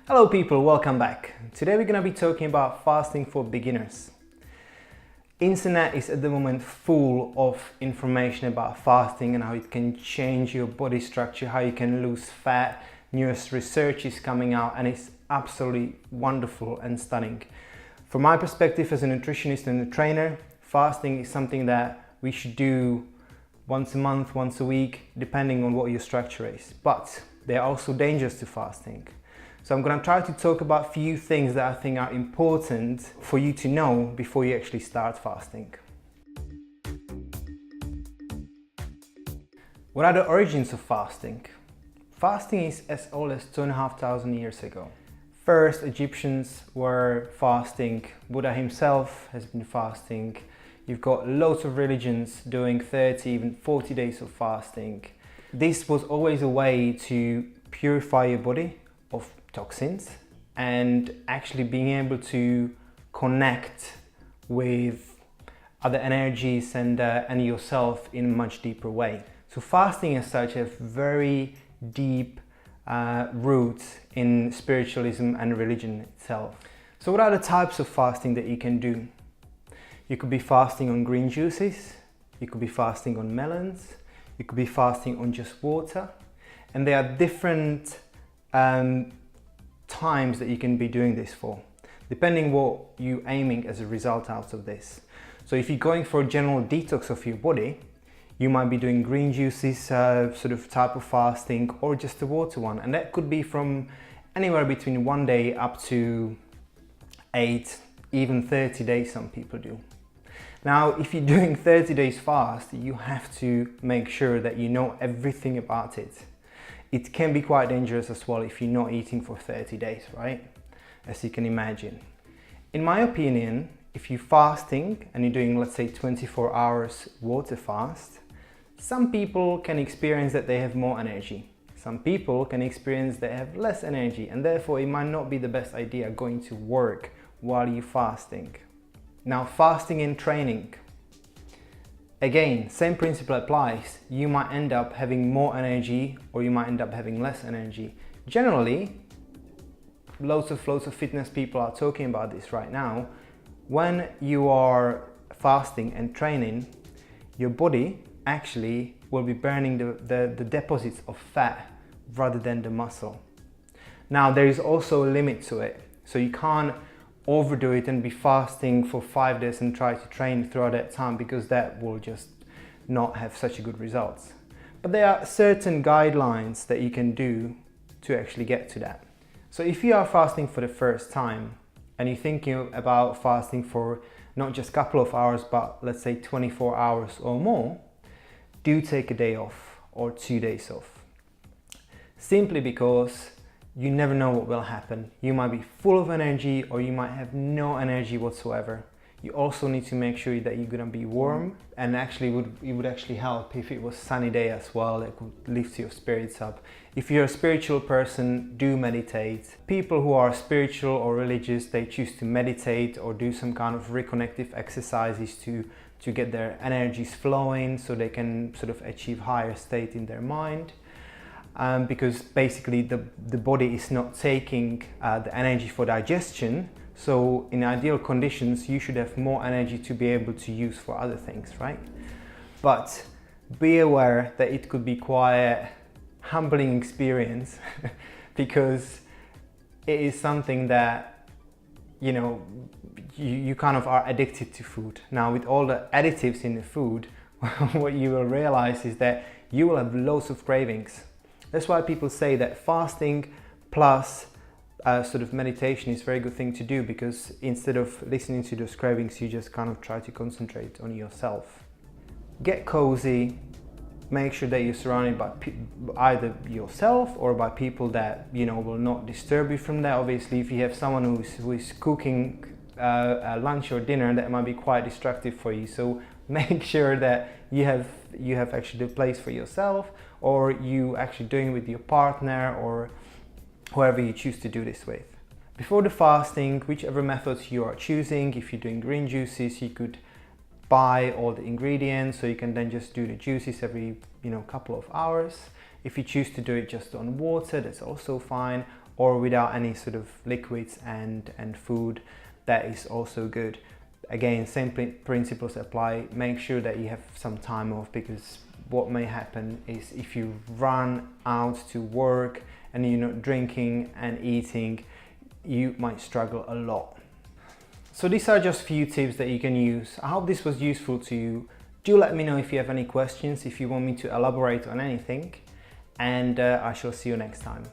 Hello people, welcome back. Today we're going to be talking about fasting for beginners. Internet is at the moment full of information about fasting and how it can change your body structure, how you can lose fat. Newest research is coming out and it's absolutely wonderful and stunning. From my perspective as a nutritionist and a trainer, fasting is something that we should do once a month, once a week, depending on what your structure is. But there are also dangers to fasting. So I'm going to try to talk about a few things that I think are important for you to know before you actually start fasting. What are the origins of fasting? Fasting is as old as 2,500 years ago. First, Egyptians were fasting. Buddha himself has been fasting. You've got loads of religions doing 30, even 40 days of fasting. This was always a way to purify your body of toxins and actually being able to connect with other energies and yourself in a much deeper way. So fasting as such has very deep roots in spiritualism and religion itself. So what are the types of fasting that you can do? You could be fasting on green juices, you could be fasting on melons, you could be fasting on just water, and there are different times that you can be doing this for, depending what you're aiming as a result out of this. So if you're going for a general detox of your body, you might be doing green juices sort of type of fasting, or just the water one, and that could be from anywhere between 1 day up to 8, even 30 days some people do. Now if you're doing 30 days fast, you have to make sure that you know everything about it. It can be quite dangerous as well if you're not eating for 30 days, right? As you can imagine. In my opinion, if you're fasting and you're doing, let's say, 24 hours water fast, some people can experience that they have more energy. Some people can experience they have less energy, and therefore it might not be the best idea going to work while you're fasting. Now, fasting and training. Again, same principle applies. You might end up having more energy or you might end up having less energy. Generally, loads of fitness people are talking about this right now. When you are fasting and training, your body actually will be burning the deposits of fat rather than the muscle. Now, there is also a limit to it. So you can't overdo it and be fasting for 5 days and try to train throughout that time, because that will just not have such a good results. But there are certain guidelines that you can do to actually get to that. So if you are fasting for the first time and you're thinking about fasting for not just a couple of hours, but let's say 24 hours or more, do take a day off or 2 days off. Simply because you never know what will happen. You might be full of energy or you might have no energy whatsoever. You also need to make sure that you're gonna be warm, and actually it would actually help if it was sunny day as well. That could lift your spirits up. If you're a spiritual person, do meditate. People who are spiritual or religious, they choose to meditate or do some kind of reconnective exercises to get their energies flowing so they can sort of achieve higher state in their mind. Because basically the body is not taking the energy for digestion. So in ideal conditions, you should have more energy to be able to use for other things, right? But be aware that it could be quite humbling experience because it is something that, you know, you kind of are addicted to food. Now with all the additives in the food, what you will realize is that you will have loads of cravings. That's why people say that fasting plus sort of meditation is a very good thing to do, because instead of listening to those cravings, you just kind of try to concentrate on yourself. Get cozy, make sure that you're surrounded by either yourself or by people that, you know, will not disturb you from that. Obviously, if you have someone who is cooking lunch or dinner, that might be quite destructive for you. So make sure that you have actually the place for yourself, or you actually doing it with your partner or whoever you choose to do this with. Before the fasting, whichever methods you are choosing, if you're doing green juices, you could buy all the ingredients, so you can then just do the juices every couple of hours. If you choose to do it just on water, that's also fine. or without any sort of liquids and food, that is also good. Again, same principles apply. Make sure that you have some time off, because what may happen is if you run out to work and you're not drinking and eating, you might struggle a lot. So these are just a few tips that you can use. I hope this was useful to you. Do let me know if you have any questions, if you want me to elaborate on anything, and I shall see you next time.